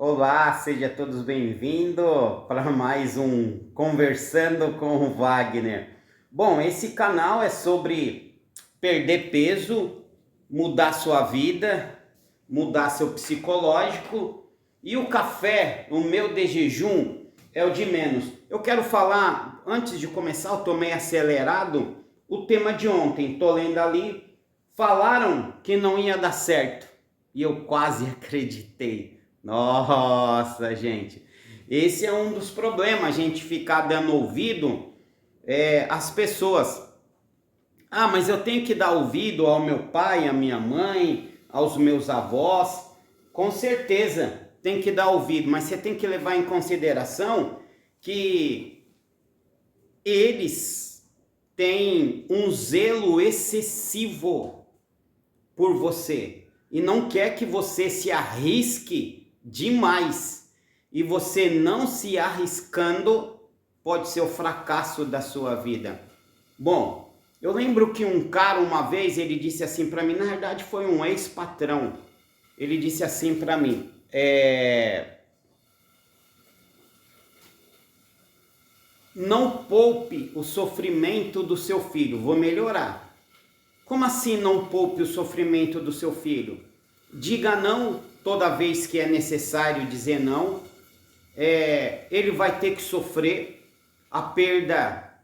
Olá, sejam todos bem-vindos para mais um Conversando com o Wagner. Bom, esse canal é sobre perder peso, mudar sua vida, mudar seu psicológico, e o café, o meu de jejum, é o de menos. Eu quero falar, antes de começar, eu tô meio acelerado, o tema de ontem, tô lendo ali, falaram que não ia dar certo, e eu quase acreditei. Nossa, gente, esse é um dos problemas, a gente ficar dando ouvido às pessoas. Ah, mas eu tenho que dar ouvido ao meu pai, à minha mãe, aos meus avós. Com certeza tem que dar ouvido, mas você tem que levar em consideração que eles têm um zelo excessivo por você e não quer que você se arrisque demais. E você não se arriscando pode ser o fracasso da sua vida. Bom, eu lembro que um cara uma vez ele disse assim para mim, na verdade foi um ex-patrão. Ele disse assim para mim: não poupe o sofrimento do seu filho. Vou melhorar. Como assim não poupe o sofrimento do seu filho? Diga não toda vez que é necessário dizer não. Ele vai ter que sofrer a perda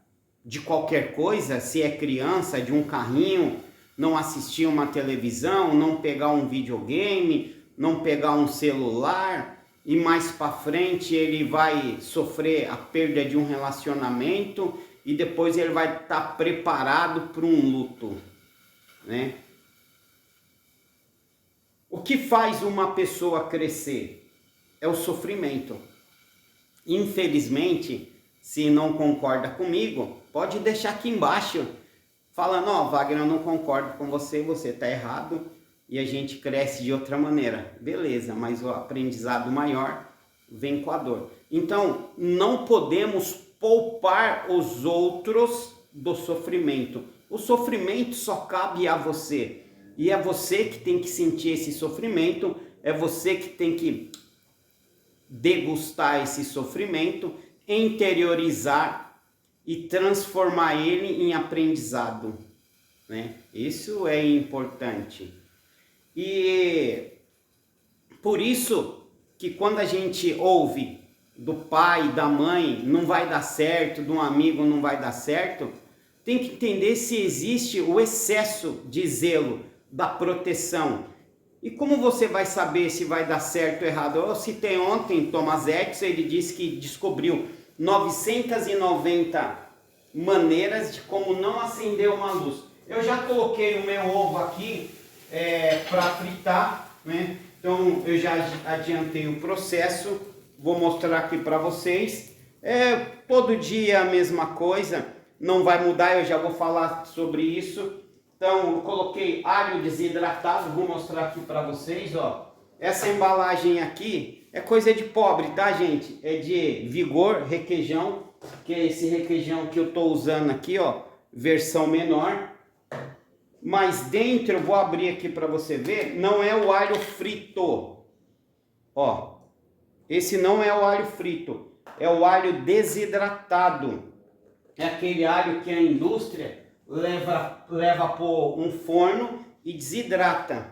de qualquer coisa, se é criança, de um carrinho, não assistir uma televisão, não pegar um videogame, não pegar um celular, e mais para frente ele vai sofrer a perda de um relacionamento e depois ele vai estar preparado para um luto, né? O que faz uma pessoa crescer é o sofrimento. Infelizmente, se não concorda comigo, pode deixar aqui embaixo falando: ó, Wagner, eu não concordo com você, você está errado e a gente cresce de outra maneira. Beleza, mas o aprendizado maior vem com a dor. Então, não podemos poupar os outros do sofrimento. O sofrimento só cabe a você. E é você que tem que sentir esse sofrimento, é você que tem que degustar esse sofrimento, interiorizar e transformar ele em aprendizado, né? Isso é importante. E por isso que quando a gente ouve do pai, da mãe, não vai dar certo, de um amigo não vai dar certo, tem que entender se existe o excesso de zelo, da proteção. E como você vai saber se vai dar certo ou errado? Eu citei ontem Thomas Edison, ele disse que descobriu 990 maneiras de como não acender uma luz. Eu já coloquei o meu ovo aqui para fritar, né? Então eu já adiantei o processo, vou mostrar aqui para vocês. Todo dia a mesma coisa, não vai mudar, eu já vou falar sobre isso. Então eu coloquei alho desidratado, vou mostrar aqui para vocês, ó. Essa embalagem aqui é coisa de pobre, tá, gente? É de Vigor Requeijão, que é esse requeijão que eu tô usando aqui, ó, versão menor. Mas dentro, eu vou abrir aqui para você ver, não é o alho frito. Ó, esse não é o alho frito, é o alho desidratado. É aquele alho que a indústria leva para um forno e desidrata.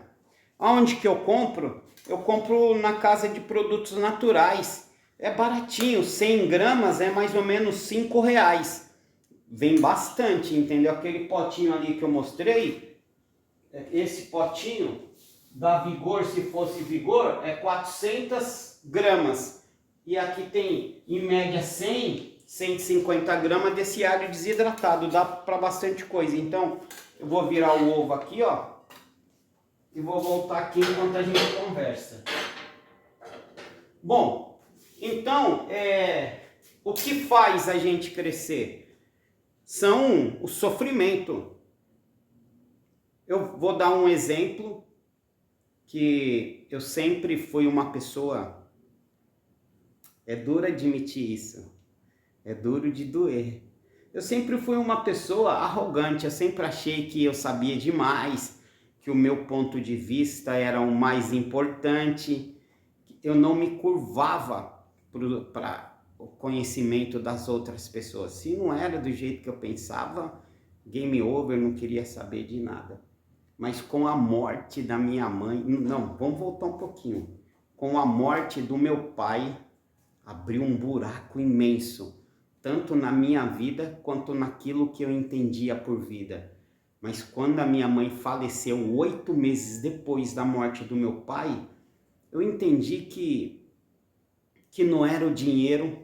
Aonde que eu compro? Eu compro na casa de produtos naturais. É baratinho, 100 gramas é mais ou menos 5 reais. Vem bastante, entendeu? Aquele potinho ali que eu mostrei, esse potinho da Vigor, se fosse Vigor, é 400 gramas. E aqui tem em média 150 gramas desse alho desidratado, dá para bastante coisa. Então, eu vou virar o ovo aqui, ó, e vou voltar aqui enquanto a gente conversa. Bom, então, o que faz a gente crescer? São o sofrimento. Eu vou dar um exemplo, que eu sempre fui uma pessoa, é duro admitir isso, é duro de doer. Eu sempre fui uma pessoa arrogante, eu sempre achei que eu sabia demais, que o meu ponto de vista era o mais importante. eu não me curvava para o conhecimento das outras pessoas. Se não era do jeito que eu pensava, game over, não queria saber de nada. Mas com a morte da minha mãe, não, vamos voltar um pouquinho. Com a morte do meu pai, abriu um buraco imenso, tanto na minha vida quanto naquilo que eu entendia por vida. Mas quando a minha mãe faleceu 8 meses depois da morte do meu pai, eu entendi que não era o dinheiro,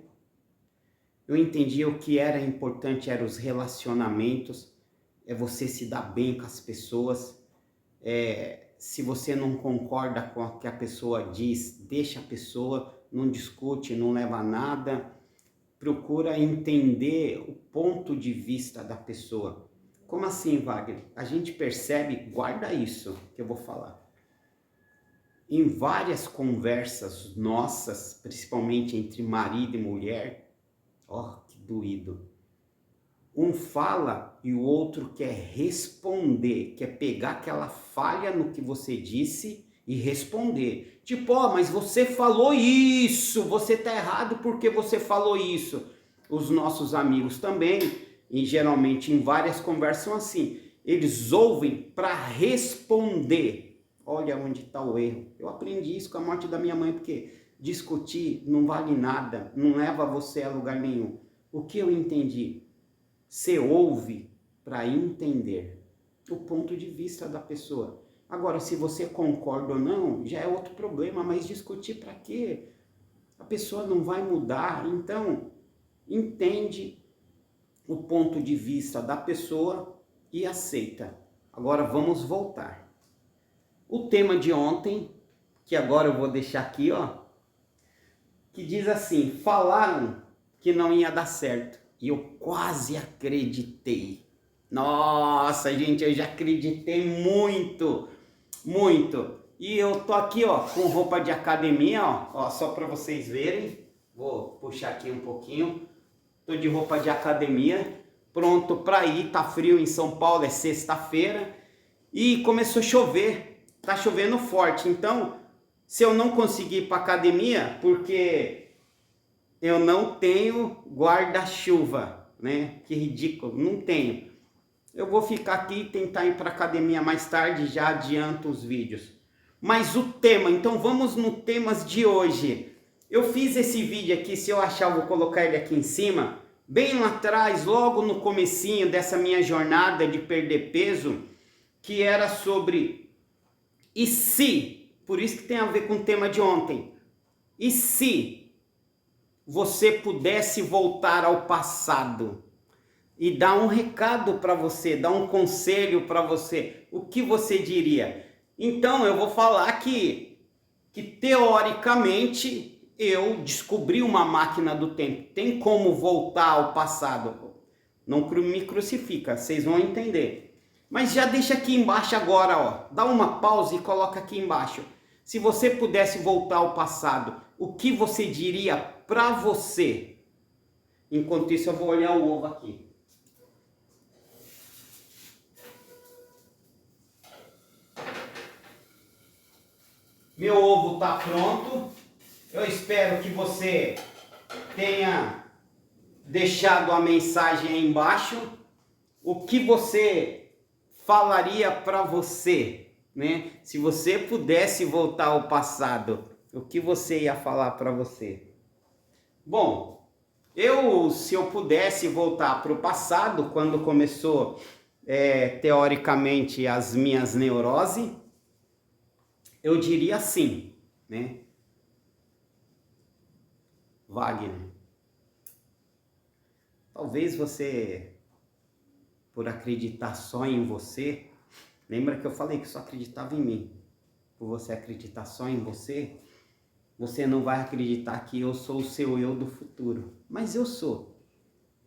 eu entendi o que era importante, eram os relacionamentos, é você se dar bem com as pessoas, se você não concorda com o que a pessoa diz, deixa a pessoa, não discute, não leva a nada, procura entender o ponto de vista da pessoa. Como assim, Wagner? A gente percebe, guarda isso que eu vou falar. Em várias conversas nossas, principalmente entre marido e mulher, que doído. Um fala e o outro quer responder, quer pegar aquela falha no que você disse e responder. Tipo, mas você falou isso, você tá errado porque você falou isso. Os nossos amigos também, e geralmente em várias conversas são assim, eles ouvem para responder. Olha onde está o erro. Eu aprendi isso com a morte da minha mãe, porque discutir não vale nada, não leva você a lugar nenhum. O que eu entendi? Você ouve para entender o ponto de vista da pessoa. Agora, se você concorda ou não, já é outro problema, mas discutir para quê? A pessoa não vai mudar, então entende o ponto de vista da pessoa e aceita. Agora vamos voltar. O tema de ontem, que agora eu vou deixar aqui, que diz assim: falaram que não ia dar certo. E eu quase acreditei. Nossa, gente, eu já acreditei muito, muito. E eu tô aqui, com roupa de academia, só para vocês verem. Vou puxar aqui um pouquinho. Tô de roupa de academia, pronto para ir. Tá frio em São Paulo, é sexta-feira. E começou a chover. Tá chovendo forte, então se eu não conseguir ir para academia, porque eu não tenho guarda-chuva, né? Que ridículo, não tenho. Eu vou ficar aqui e tentar ir para academia mais tarde, já adianto os vídeos. Mas o tema, então vamos no temas de hoje. Eu fiz esse vídeo aqui, se eu achar eu vou colocar ele aqui em cima, bem lá atrás, logo no comecinho dessa minha jornada de perder peso, que era sobre e se, por isso que tem a ver com o tema de ontem, e se você pudesse voltar ao passado e dar um recado para você, dar um conselho para você, o que você diria? Então eu vou falar que teoricamente eu descobri uma máquina do tempo, tem como voltar ao passado, não me crucifica, vocês vão entender. Mas já deixa aqui embaixo agora, dá uma pausa e coloca aqui embaixo. Se você pudesse voltar ao passado, o que você diria para você? Enquanto isso eu vou olhar o ovo aqui. Meu ovo está pronto. Eu espero que você tenha deixado a mensagem aí embaixo. O que você falaria para você, né? Se você pudesse voltar ao passado, o que você ia falar para você? Bom, se eu pudesse voltar para o passado, quando começou, teoricamente, as minhas neuroses, eu diria assim, né? Wagner, talvez você, por acreditar só em você, lembra que eu falei que só acreditava em mim, por você acreditar só em você, você não vai acreditar que eu sou o seu eu do futuro, mas eu sou.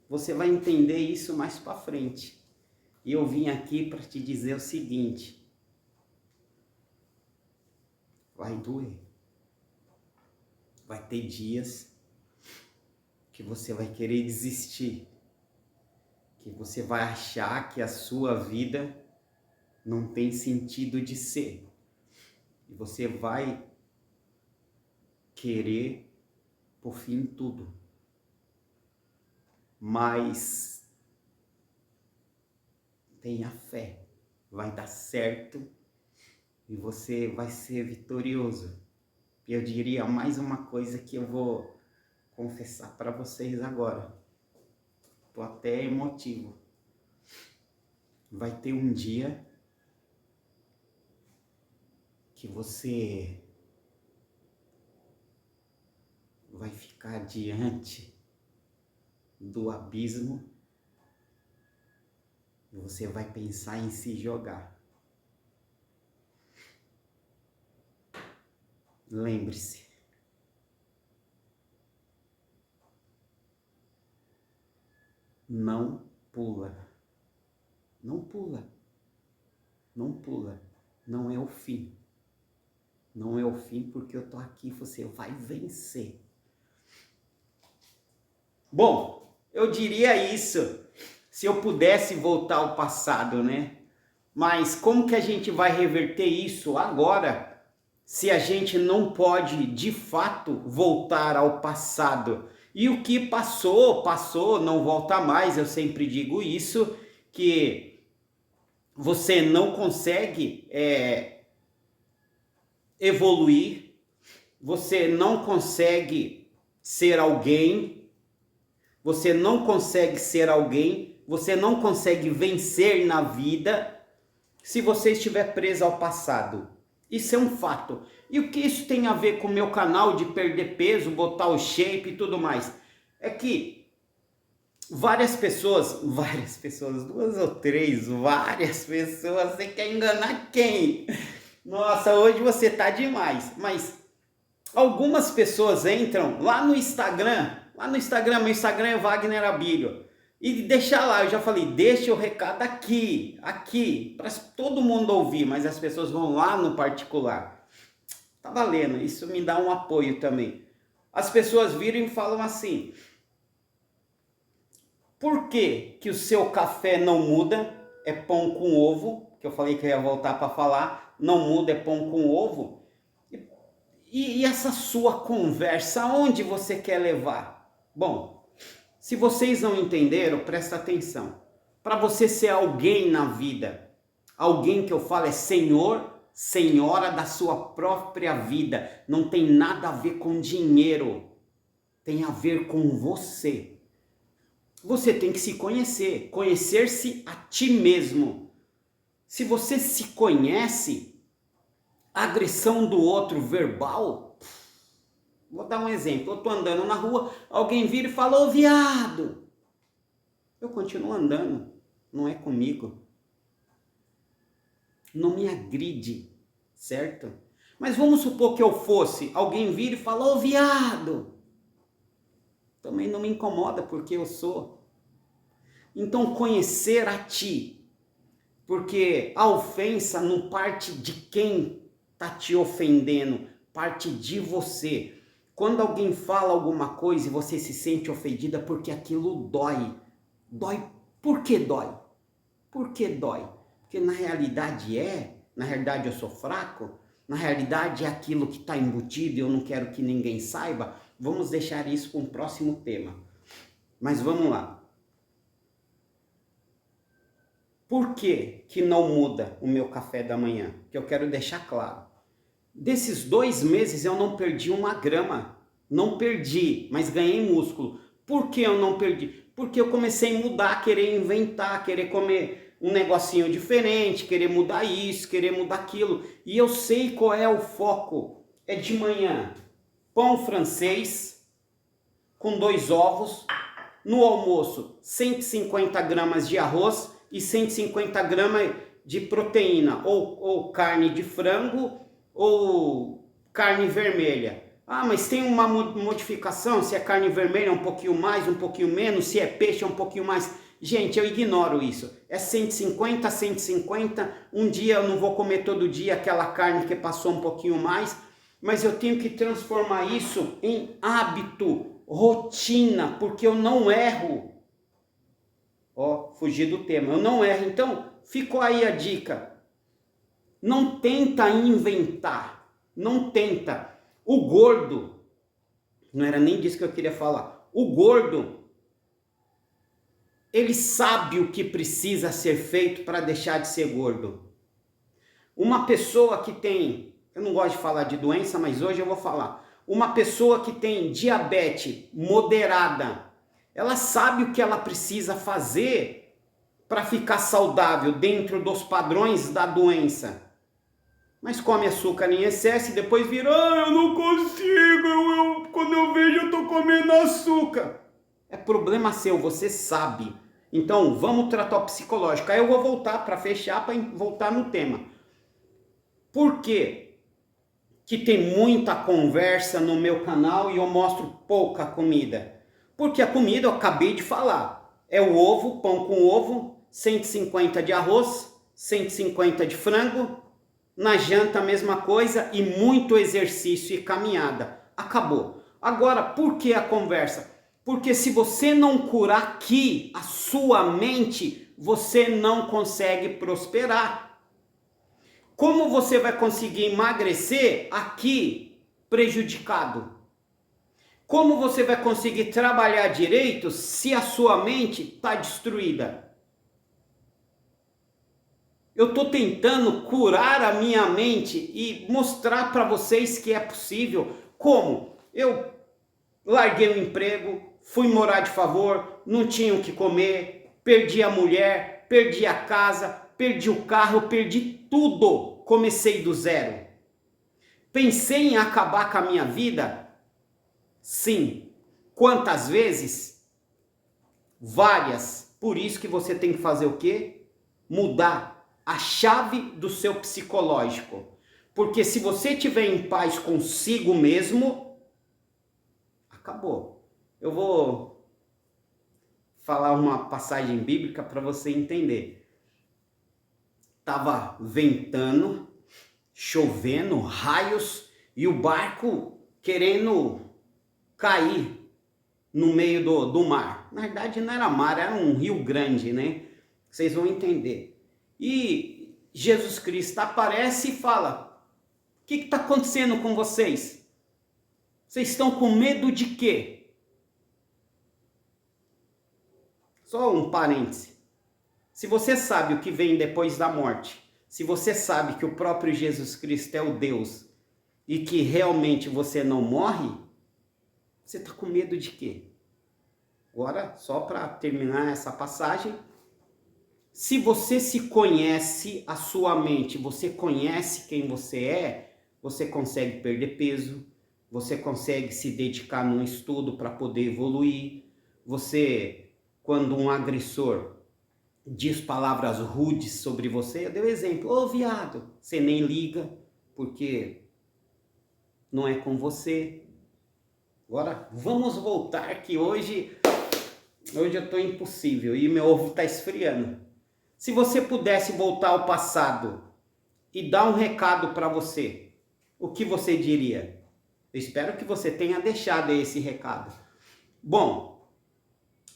Você vai entender isso mais para frente. E eu vim aqui para te dizer o seguinte: vai doer. Vai ter dias que você vai querer desistir, que você vai achar que a sua vida não tem sentido de ser. E você vai querer por fim tudo. Mas tenha fé, vai dar certo e você vai ser vitorioso. Eu diria mais uma coisa que eu vou confessar para vocês agora. Tô até emotivo. Vai ter um dia que você vai ficar diante do abismo e você vai pensar em se jogar. Lembre-se, não pula, não pula, não pula, não é o fim. Não é o fim porque eu tô aqui, você vai vencer. Bom, eu diria isso se eu pudesse voltar ao passado, né? Mas como que a gente vai reverter isso agora, se a gente não pode, de fato, voltar ao passado? E o que passou, passou, não volta mais. Eu sempre digo isso, que você não consegue evoluir, você não consegue ser alguém, você não consegue ser alguém, você não consegue vencer na vida se você estiver preso ao passado. Isso é um fato. E o que isso tem a ver com o meu canal de perder peso, botar o shape e tudo mais? É que várias pessoas, 2 ou 3, várias pessoas, você quer enganar quem? Nossa, hoje você tá demais. Mas algumas pessoas entram lá no Instagram, meu Instagram é Wagner Abílio, e deixa lá, eu já falei, deixa o recado aqui, para todo mundo ouvir, mas as pessoas vão lá no particular. Tá valendo, isso me dá um apoio também. As pessoas viram e falam assim: por que que o seu café não muda? É pão com ovo, que eu falei que eu ia voltar para falar, não muda, é pão com ovo. E essa sua conversa, aonde você quer levar? Bom, se vocês não entenderam, presta atenção. Para você ser alguém na vida, alguém que eu falo é senhor, senhora da sua própria vida, não tem nada a ver com dinheiro, tem a ver com você. Você tem que se conhecer, conhecer-se a ti mesmo. Se você se conhece, a agressão do outro verbal, vou dar um exemplo, eu tô andando na rua, alguém vira e fala: ô viado, eu continuo andando, não é comigo, não me agride, certo? Mas vamos supor que eu fosse, alguém vira e fala: ô viado, também não me incomoda porque eu sou. Então conhecer a ti, porque a ofensa não parte de quem está te ofendendo, parte de você. Quando alguém fala alguma coisa e você se sente ofendida, porque aquilo dói. Dói. Por que dói? Por que dói? Porque na realidade eu sou fraco, na realidade é aquilo que está embutido e eu não quero que ninguém saiba. Vamos deixar isso para um próximo tema. Mas vamos lá. Por que que não muda o meu café da manhã? Que eu quero deixar claro. Desses 2 meses eu não perdi 1 grama. Não perdi, mas ganhei músculo. Por que eu não perdi? Porque eu comecei a mudar, querer inventar, querer comer um negocinho diferente, querer mudar isso, querer mudar aquilo. E eu sei qual é o foco. É de manhã, pão francês com 2 ovos. No almoço, 150 gramas de arroz e 150 gramas de proteína, ou carne de frango ou carne vermelha. Ah, mas tem uma modificação, se é carne vermelha é um pouquinho mais, um pouquinho menos, se é peixe é um pouquinho mais. Gente, eu ignoro isso. É 150, 150, um dia eu não vou comer todo dia aquela carne que passou um pouquinho mais, mas eu tenho que transformar isso em hábito, rotina, porque eu não erro. Ó, fugi do tema, eu não erro. Então, ficou aí a dica. Não tenta inventar, não tenta. O gordo, Não era nem disso que eu queria falar. O gordo, ele sabe o que precisa ser feito para deixar de ser gordo. Uma pessoa que tem, eu não gosto de falar de doença, mas hoje eu vou falar. Uma pessoa que tem diabetes moderada, ela sabe o que ela precisa fazer para ficar saudável dentro dos padrões da doença. Mas come açúcar em excesso e depois vira, eu não consigo, quando eu vejo eu tô comendo açúcar. É problema seu, você sabe. Então vamos tratar o psicológico. Aí eu vou voltar para fechar, para voltar no tema. Por quê que tem muita conversa no meu canal e eu mostro pouca comida? Porque a comida eu acabei de falar. É o ovo, pão com ovo, 150 de arroz, 150 de frango. Na janta a mesma coisa e muito exercício e caminhada. Acabou. Agora, por que a conversa? Porque se você não curar aqui a sua mente, você não consegue prosperar. Como você vai conseguir emagrecer aqui prejudicado? Como você vai conseguir trabalhar direito se a sua mente está destruída? Eu estou tentando curar a minha mente e mostrar para vocês que é possível. Como? Eu larguei o emprego, fui morar de favor, não tinha o que comer, perdi a mulher, perdi a casa, perdi o carro, perdi tudo. Comecei do zero. Pensei em acabar com a minha vida? Sim. Quantas vezes? Várias. Por isso que você tem que fazer o quê? Mudar a chave do seu psicológico. Porque se você estiver em paz consigo mesmo, acabou. Eu vou falar uma passagem bíblica para você entender. Tava ventando, chovendo, raios e o barco querendo cair no meio do mar. Na verdade não era mar, era um rio grande, né? Vocês vão entender. E Jesus Cristo aparece e fala, o que está acontecendo com vocês? Vocês estão com medo de quê? Só um parêntese. Se você sabe o que vem depois da morte, se você sabe que o próprio Jesus Cristo é o Deus e que realmente você não morre, você está com medo de quê? Agora, só para terminar essa passagem, se você se conhece a sua mente, você conhece quem você consegue perder peso, você consegue se dedicar num estudo para poder evoluir. Você, quando um agressor diz palavras rudes sobre você, eu dei o exemplo, ô viado, você nem liga, porque não é com você. Agora, vamos voltar que hoje eu estou impossível e meu ovo está esfriando. Se você pudesse voltar ao passado e dar um recado para você, o que você diria? Eu espero que você tenha deixado esse recado. Bom,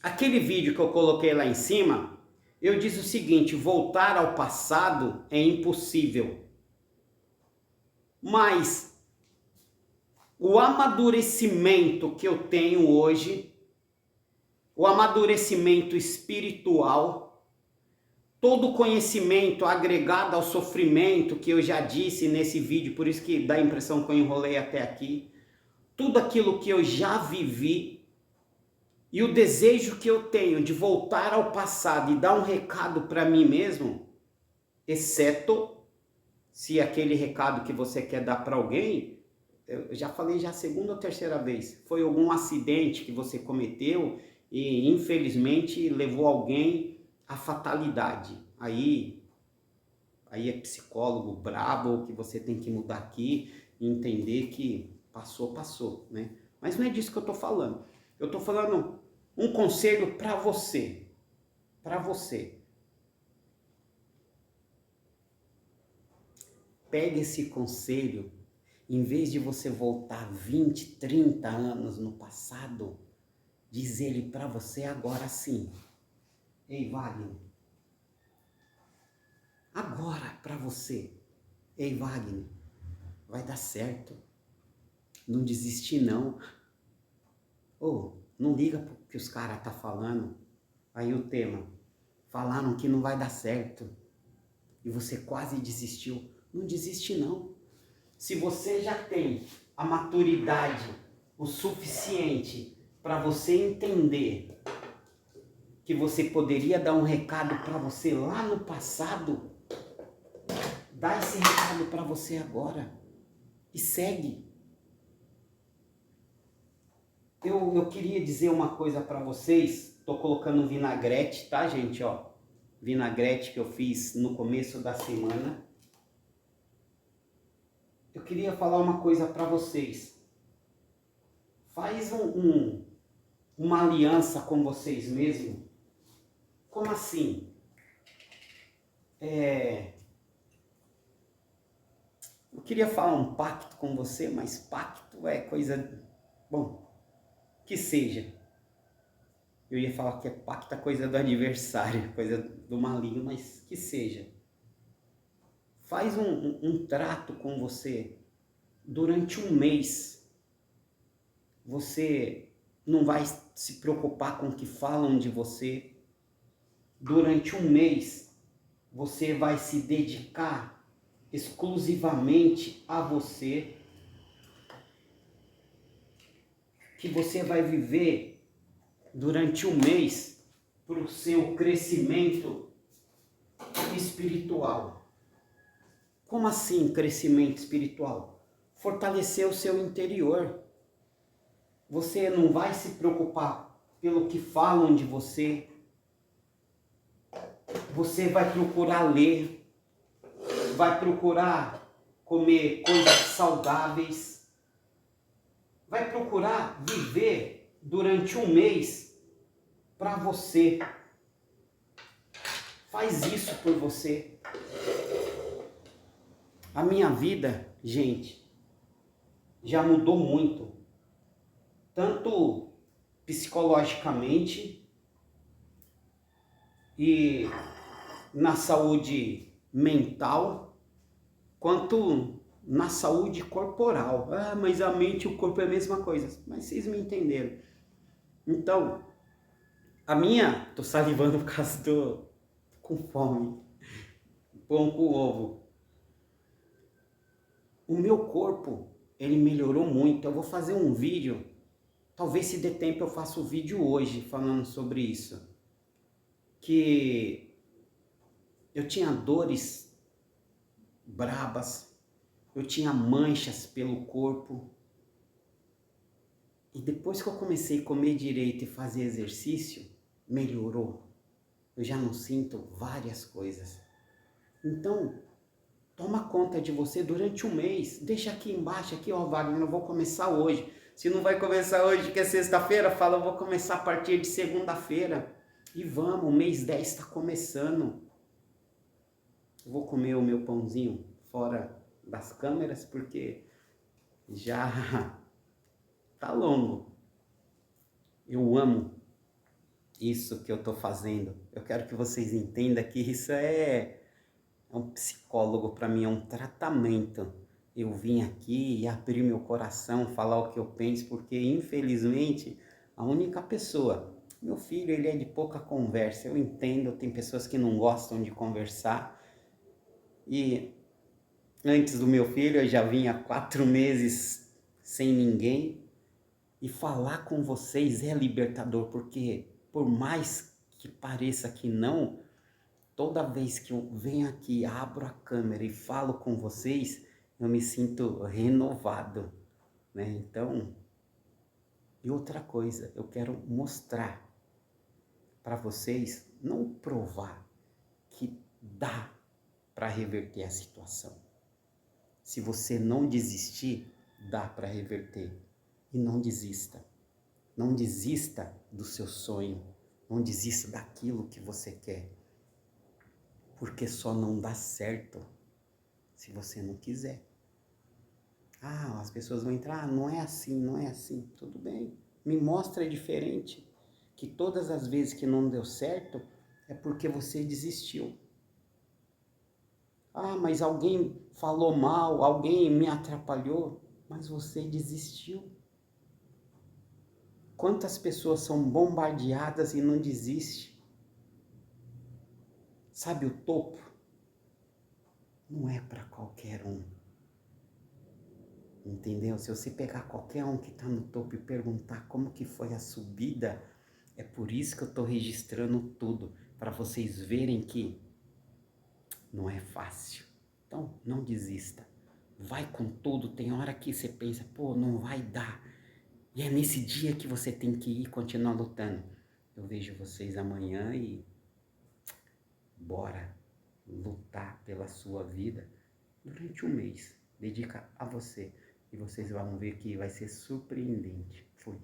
aquele vídeo que eu coloquei lá em cima, eu disse o seguinte, voltar ao passado é impossível. Mas o amadurecimento que eu tenho hoje, o amadurecimento espiritual, todo o conhecimento agregado ao sofrimento que eu já disse nesse vídeo, por isso que dá a impressão que eu enrolei até aqui, tudo aquilo que eu já vivi e o desejo que eu tenho de voltar ao passado e dar um recado para mim mesmo, exceto se aquele recado que você quer dar para alguém, eu já falei já a segunda ou terceira vez, foi algum acidente que você cometeu e infelizmente levou alguém a fatalidade, aí é psicólogo brabo, que você tem que mudar aqui e entender que passou, né? Mas não é disso que eu tô falando. Eu tô falando um conselho para você, Pegue esse conselho, em vez de você voltar 20, 30 anos no passado, diz ele para você agora sim. Ei, Wagner, agora para você. Ei, Wagner, vai dar certo. Não desiste não. Ô, não liga pro que os caras tá falando. Aí o tema, falaram que não vai dar certo e você quase desistiu. Não desiste não. Se você já tem a maturidade o suficiente para você entender que você poderia dar um recado para você lá no passado, dá esse recado para você agora e segue. Eu queria dizer uma coisa para vocês. Tô colocando vinagrete, tá, gente? Ó, vinagrete que eu fiz no começo da semana. Eu queria falar uma coisa para vocês. Faz uma aliança com vocês mesmos. Como assim? Eu queria falar um pacto com você, mas pacto é coisa... Bom, que seja. Eu ia falar que é pacto é coisa do adversário, coisa do maligno, mas que seja. Faz um trato com você. Durante um mês, você não vai se preocupar com o que falam de você. Durante um mês, você vai se dedicar exclusivamente a você. Que você vai viver durante um mês para o seu crescimento espiritual. Como assim crescimento espiritual? Fortalecer o seu interior. Você não vai se preocupar pelo que falam de você. Você vai procurar ler, vai procurar comer coisas saudáveis, vai procurar viver durante um mês para você. Faz isso por você. A minha vida, gente, já mudou muito. Tanto psicologicamente e na saúde mental, quanto na saúde corporal. Ah, mas a mente e o corpo é a mesma coisa. Mas vocês me entenderam. Então, tô salivando por causa com fome. Pão com ovo. O meu corpo, ele melhorou muito. Eu vou fazer um vídeo. Talvez se der tempo eu faça o vídeo hoje falando sobre isso. Que eu tinha dores brabas, eu tinha manchas pelo corpo. E depois que eu comecei a comer direito e fazer exercício, melhorou. Eu já não sinto várias coisas. Então, toma conta de você durante um mês. Deixa aqui embaixo, aqui, ó, Wagner, eu vou começar hoje. Se não vai começar hoje, que é sexta-feira, fala, eu vou começar a partir de segunda-feira. E vamos, o mês 10 está começando. Eu vou comer o meu pãozinho fora das câmeras, porque já tá longo. Eu amo isso que eu tô fazendo. Eu quero que vocês entendam que isso é um psicólogo para mim, é um tratamento. Eu vim aqui e abrir meu coração, falar o que eu penso, porque infelizmente a única pessoa, meu filho, ele é de pouca conversa. Eu entendo, tem pessoas que não gostam de conversar. E antes do meu filho, eu já vinha 4 meses sem ninguém. E falar com vocês é libertador, porque por mais que pareça que não, toda vez que eu venho aqui, abro a câmera e falo com vocês, eu me sinto renovado, né? Então, e outra coisa, eu quero mostrar para vocês, não provar, que dá para reverter a situação. Se você não desistir, dá para reverter. E não desista. Não desista do seu sonho. Não desista daquilo que você quer. Porque só não dá certo se você não quiser. Ah, as pessoas vão entrar, não é assim, não é assim. Tudo bem, me mostra diferente. Que todas as vezes que não deu certo, é porque você desistiu. Ah, mas alguém falou mal, alguém me atrapalhou, mas você desistiu. Quantas pessoas são bombardeadas e não desistem? Sabe o topo? Não é para qualquer um. Entendeu? Se você pegar qualquer um que está no topo e perguntar como que foi a subida, é por isso que eu estou registrando tudo, para vocês verem que não é fácil. Então, não desista. Vai com tudo. Tem hora que você pensa, pô, não vai dar. E é nesse dia que você tem que ir continuar lutando. Eu vejo vocês amanhã e bora lutar pela sua vida durante um mês. Dedica a você. E vocês vão ver que vai ser surpreendente. Fui.